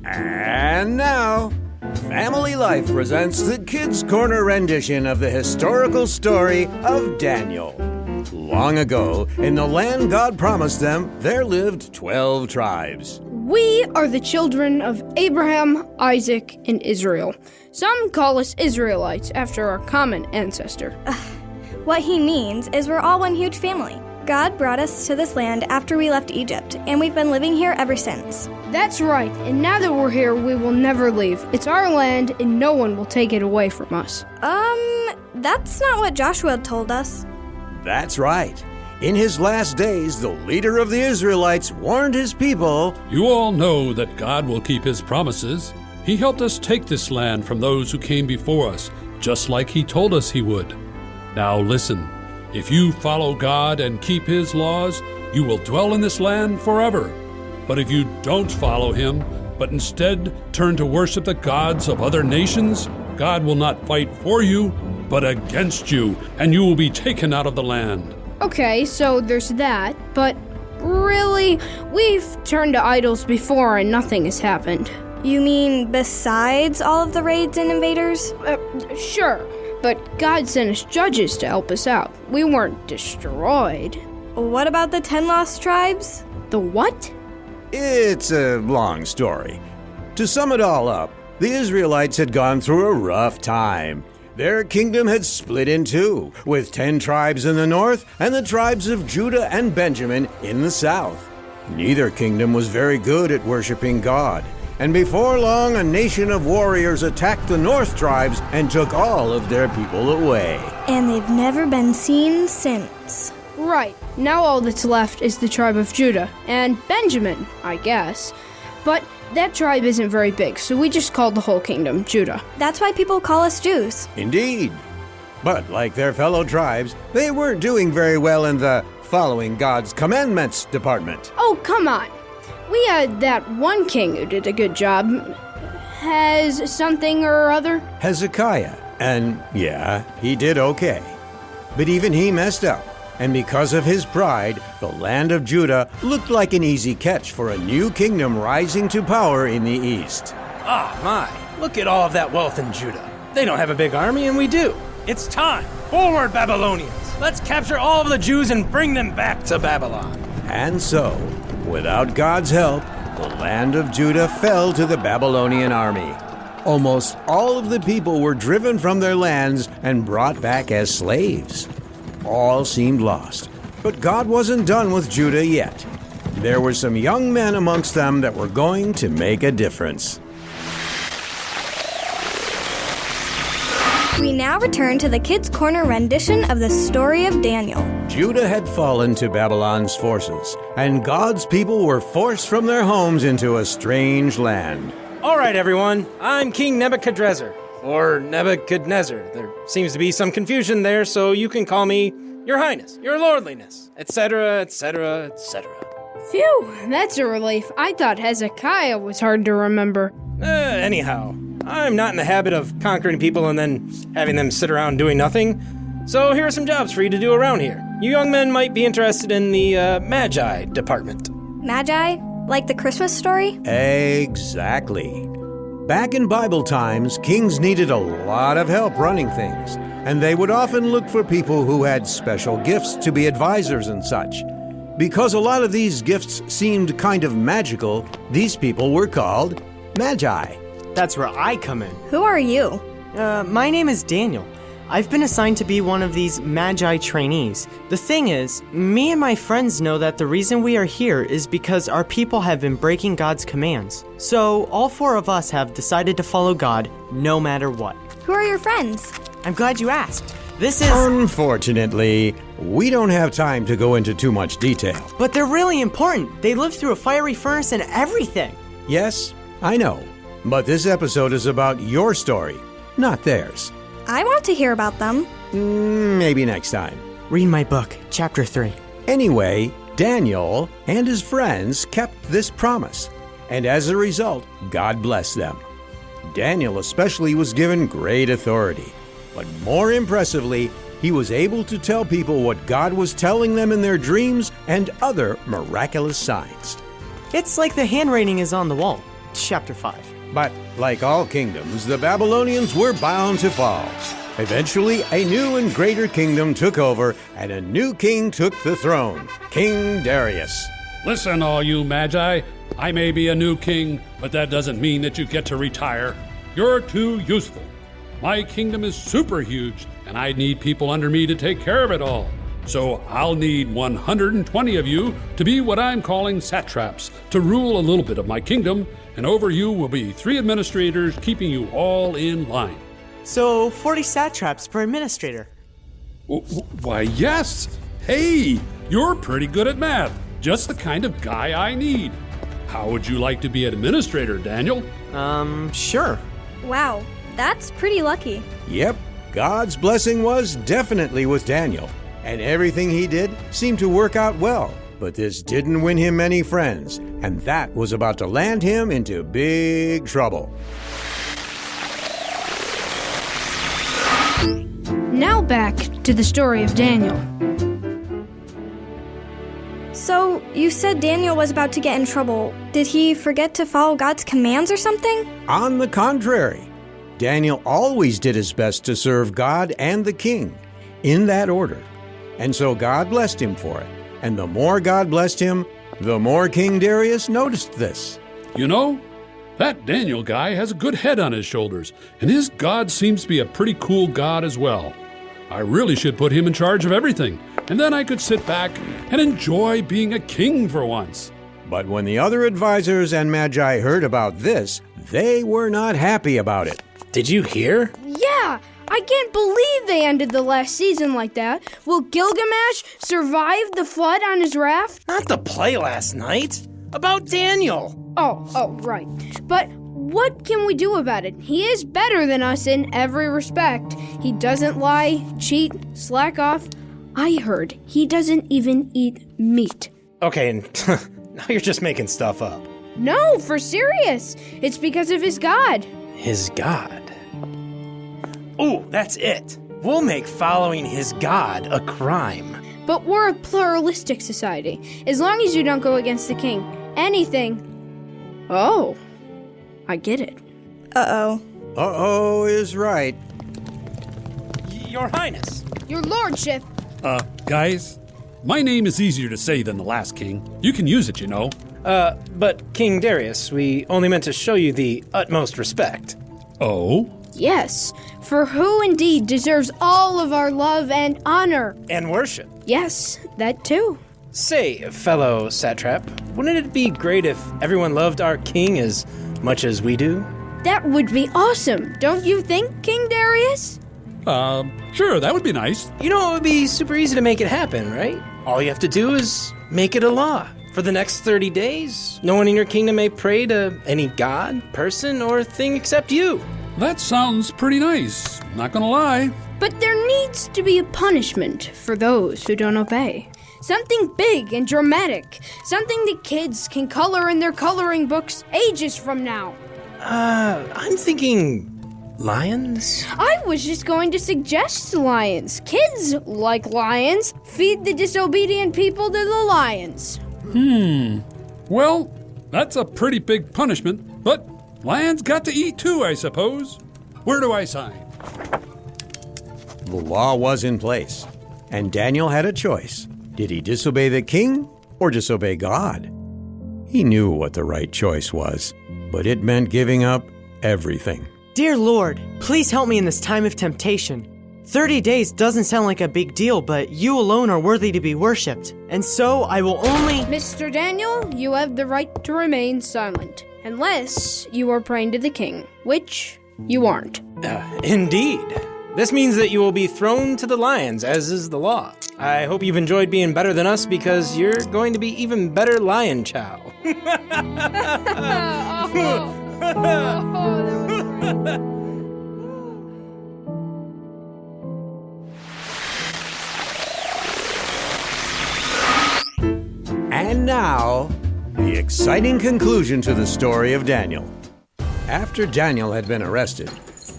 And now, Family Life presents the Kids Corner rendition of the historical story of Daniel. Long ago, in the land God promised them, there lived 12 tribes. We are the children of Abraham, Isaac, and Israel. Some call us Israelites after our common ancestor. What he means is we're all one huge family. God brought us to this land after we left Egypt, and we've been living here ever since. That's right, and now that we're here, we will never leave. It's our land, and no one will take it away from us. That's not what Joshua told us. That's right. In his last days, the leader of the Israelites warned his people, "You all know that God will keep his promises. He helped us take this land from those who came before us, just like he told us he would. Now listen, if you follow God and keep his laws, you will dwell in this land forever. But if you don't follow him, but instead turn to worship the gods of other nations, God will not fight for you, but against you, and you will be taken out of the land." Okay, so there's that, but really, we've turned to idols before and nothing has happened. You mean besides all of the raids and invaders? Sure, but God sent us judges to help us out. We weren't destroyed. What about the 10 lost tribes? The what? It's a long story. To sum it all up, the Israelites had gone through a rough time. Their kingdom had split in two, with 10 tribes in the north and the tribes of Judah and Benjamin in the south. Neither kingdom was very good at worshiping God, and before long a nation of warriors attacked the north tribes and took all of their people away. And they've never been seen since. Right, now all that's left is the tribe of Judah, and Benjamin, I guess. But that tribe isn't very big, so we just called the whole kingdom Judah. That's why people call us Jews. Indeed. But like their fellow tribes, they weren't doing very well in the following God's commandments department. Oh, come on. We had that one king who did a good job. Has something or other? Hezekiah. And yeah, he did okay. But even he messed up. And because of his pride, the land of Judah looked like an easy catch for a new kingdom rising to power in the east. Ah, my. Look at all of that wealth in Judah. They don't have a big army, and we do. It's time. Forward, Babylonians. Let's capture all of the Jews and bring them back to Babylon. And so, without God's help, the land of Judah fell to the Babylonian army. Almost all of the people were driven from their lands and brought back as slaves. All seemed lost, but God wasn't done with Judah yet. There were some young men amongst them that were going to make a difference. We now return to the Kids Corner rendition of the story of Daniel. Judah had fallen to Babylon's forces, and God's people were forced from their homes into a strange land. All right, everyone. I'm King Nebuchadnezzar. Or Nebuchadnezzar. There seems to be some confusion there, so you can call me Your Highness, Your Lordliness, etc., etc., etc. Phew, that's a relief. I thought Hezekiah was hard to remember. Anyhow, I'm not in the habit of conquering people and then having them sit around doing nothing, so here are some jobs for you to do around here. You young men might be interested in the Magi department. Magi? Like the Christmas story? Exactly. Back in Bible times, kings needed a lot of help running things, and they would often look for people who had special gifts to be advisors and such. Because a lot of these gifts seemed kind of magical, these people were called Magi. That's where I come in. Who are you? My name is Daniel. I've been assigned to be one of these Magi trainees. The thing is, me and my friends know that the reason we are here is because our people have been breaking God's commands. So all 4 of us have decided to follow God no matter what. Who are your friends? I'm glad you asked. This is... Unfortunately, we don't have time to go into too much detail. But they're really important. They lived through a fiery furnace and everything. Yes, I know. But this episode is about your story, not theirs. I want to hear about them. Maybe next time. Read my book, Chapter 3. Anyway, Daniel and his friends kept this promise, and as a result, God blessed them. Daniel especially was given great authority, but more impressively, he was able to tell people what God was telling them in their dreams and other miraculous signs. It's like the handwriting is on the wall. chapter 5. But like all kingdoms, the Babylonians were bound to fall. Eventually, a new and greater kingdom took over, and a new king took the throne, King Darius. Listen, all you magi. I may be a new king, but that doesn't mean that you get to retire. You're too useful. My kingdom is super huge, and I need people under me to take care of it all. So I'll need 120 of you to be what I'm calling satraps, to rule a little bit of my kingdom, and over you will be 3 administrators keeping you all in line. So 40 satraps per administrator. Why, yes. Hey, you're pretty good at math. Just the kind of guy I need. How would you like to be an administrator, Daniel? Sure. Wow, that's pretty lucky. Yep, God's blessing was definitely with Daniel, and everything he did seemed to work out well. But this didn't win him many friends, and that was about to land him into big trouble. Now back to the story of Daniel. So, you said Daniel was about to get in trouble. Did he forget to follow God's commands or something? On the contrary, Daniel always did his best to serve God and the king, in that order. And so God blessed him for it. And the more God blessed him, the more King Darius noticed this. You know, that Daniel guy has a good head on his shoulders, and his God seems to be a pretty cool God as well. I really should put him in charge of everything, and then I could sit back and enjoy being a king for once. But when the other advisors and magi heard about this, they were not happy about it. Did you hear? Yeah, I can't believe they ended the last season like that. Will Gilgamesh survive the flood on his raft? Not the play last night. About Daniel. Oh, right. But what can we do about it? He is better than us in every respect. He doesn't lie, cheat, slack off. I heard he doesn't even eat meat. Okay, and now you're just making stuff up. No, for serious. It's because of his God. His God. Ooh, that's it. We'll make following his God a crime. But we're a pluralistic society. As long as you don't go against the king, anything. Oh, I get it. Uh-oh. Uh-oh is right. Your Highness. Your lordship. Guys, my name is easier to say than the last king. You can use it, you know. But King Darius, we only meant to show you the utmost respect. Oh? Yes, for who indeed deserves all of our love and honor. And worship. Yes, that too. Say, fellow satrap, wouldn't it be great if everyone loved our king as much as we do? That would be awesome, don't you think, King Darius? Sure, that would be nice. You know, it would be super easy to make it happen, right? All you have to do is make it a law. For the next 30 days, no one in your kingdom may pray to any god, person, or thing except you. That sounds pretty nice, not gonna lie. But there needs to be a punishment for those who don't obey. Something big and dramatic. Something the kids can color in their coloring books ages from now. I'm thinking lions? I was just going to suggest lions. Kids like lions. Feed the disobedient people to the lions. Well, that's a pretty big punishment, but lions got to eat too, I suppose. Where do I sign? The law was in place, and Daniel had a choice. Did he disobey the king or disobey God? He knew what the right choice was, but it meant giving up everything. Dear Lord, please help me in this time of temptation. 30 days doesn't sound like a big deal, but you alone are worthy to be worshipped. And so I will only... Mr. Daniel, you have the right to remain silent, unless you are praying to the king, which you aren't. Indeed. This means that you will be thrown to the lions, as is the law. I hope you've enjoyed being better than us, because you're going to be even better lion chow. And now, the exciting conclusion to the story of Daniel. After Daniel had been arrested,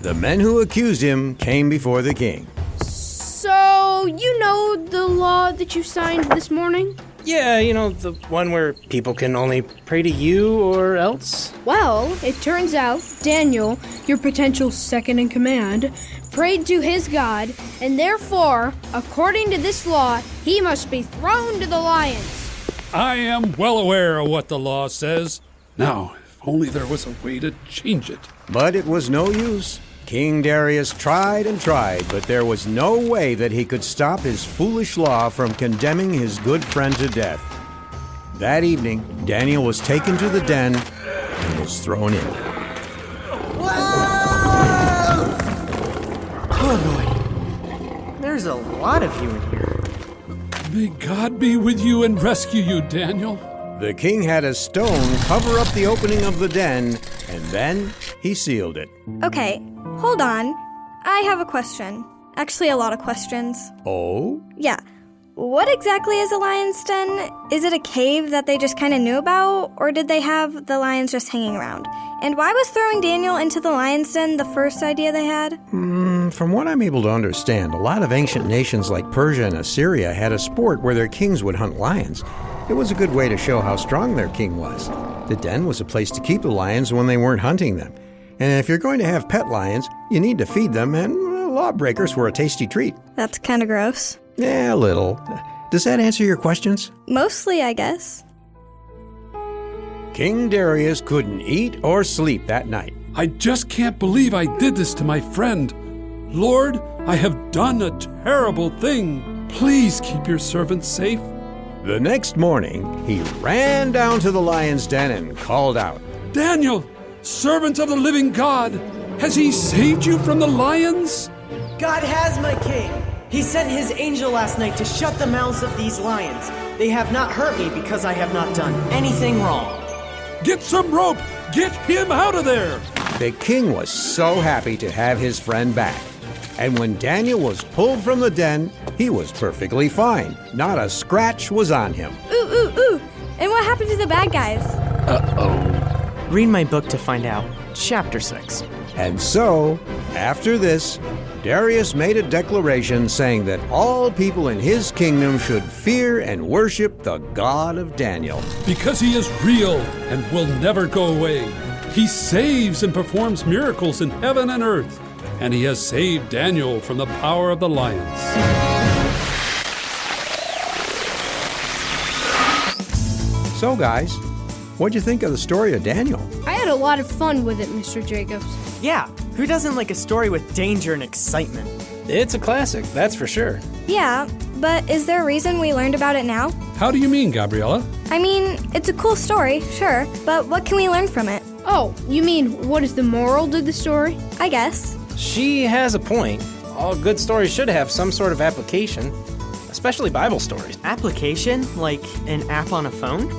the men who accused him came before the king. So, you know the law that you signed this morning? Yeah, the one where people can only pray to you or else? Well, it turns out Daniel, your potential second in command, prayed to his God, and therefore, according to this law, he must be thrown to the lions. I am well aware of what the law says. Now, if only there was a way to change it. But it was no use. King Darius tried and tried, but there was no way that he could stop his foolish law from condemning his good friend to death. That evening, Daniel was taken to the den and was thrown in. Oh boy. There's a lot of you in here. May God be with you and rescue you, Daniel. The king had a stone cover up the opening of the den, and then he sealed it. Okay, hold on. I have a question. Actually, a lot of questions. Oh? Yeah. What exactly is a lion's den? Is it a cave that they just kind of knew about, or did they have the lions just hanging around? And why was throwing Daniel into the lion's den the first idea they had? From what I'm able to understand, a lot of ancient nations like Persia and Assyria had a sport where their kings would hunt lions. It was a good way to show how strong their king was. The den was a place to keep the lions when they weren't hunting them. And if you're going to have pet lions, you need to feed them, and lawbreakers were a tasty treat. That's kind of gross. Yeah, a little. Does that answer your questions? Mostly, I guess. King Darius couldn't eat or sleep that night. I just can't believe I did this to my friend. Lord, I have done a terrible thing. Please keep your servant safe. The next morning, he ran down to the lion's den and called out, Daniel, servant of the living God, has he saved you from the lions? God has my king. He sent his angel last night to shut the mouths of these lions. They have not hurt me because I have not done anything wrong. Get some rope! Get him out of there! The king was so happy to have his friend back. And when Daniel was pulled from the den, he was perfectly fine. Not a scratch was on him. Ooh. And what happened to the bad guys? Read my book to find out. Chapter 6. And so, after this, Darius made a declaration saying that all people in his kingdom should fear and worship the God of Daniel. Because he is real and will never go away. He saves and performs miracles in heaven and earth. And he has saved Daniel from the power of the lions. So, guys, what'd you think of the story of Daniel? I had a lot of fun with it, Mr. Jacobs. Yeah, who doesn't like a story with danger and excitement? It's a classic, that's for sure. Yeah, but is there a reason we learned about it now? How do you mean, Gabriella? I mean, it's a cool story, sure, but what can we learn from it? Oh, you mean what is the moral to the story? I guess. She has a point. All good stories should have some sort of application, especially Bible stories. Application? Like an app on a phone?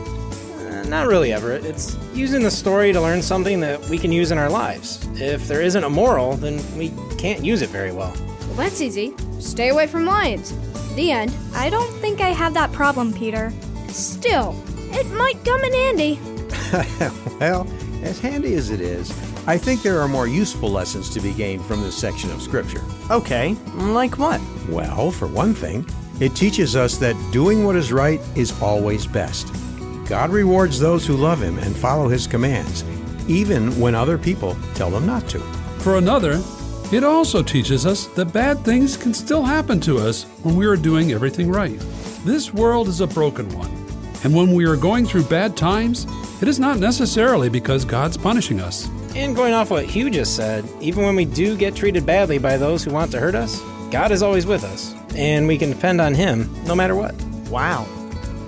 Not really, Everett. It's using the story to learn something that we can use in our lives. If there isn't a moral, then we can't use it very well. Well, that's easy. Stay away from lions. The end. I don't think I have that problem, Peter. Still, it might come in handy. Well, as handy as it is, I think there are more useful lessons to be gained from this section of Scripture. Okay, like what? Well, for one thing, it teaches us that doing what is right is always best. God rewards those who love Him and follow His commands, even when other people tell them not to. For another, it also teaches us that bad things can still happen to us when we are doing everything right. This world is a broken one, and when we are going through bad times, it is not necessarily because God's punishing us. And going off what Hugh just said, even when we do get treated badly by those who want to hurt us, God is always with us, and we can depend on Him no matter what. Wow.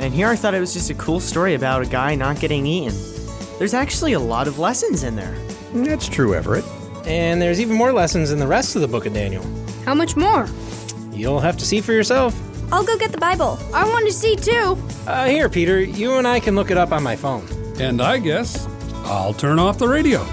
And here I thought it was just a cool story about a guy not getting eaten. There's actually a lot of lessons in there. That's true, Everett. And there's even more lessons in the rest of the book of Daniel. How much more? You'll have to see for yourself. I'll go get the Bible. I want to see too. Here, Peter, you and I can look it up on my phone. And I guess I'll turn off the radio.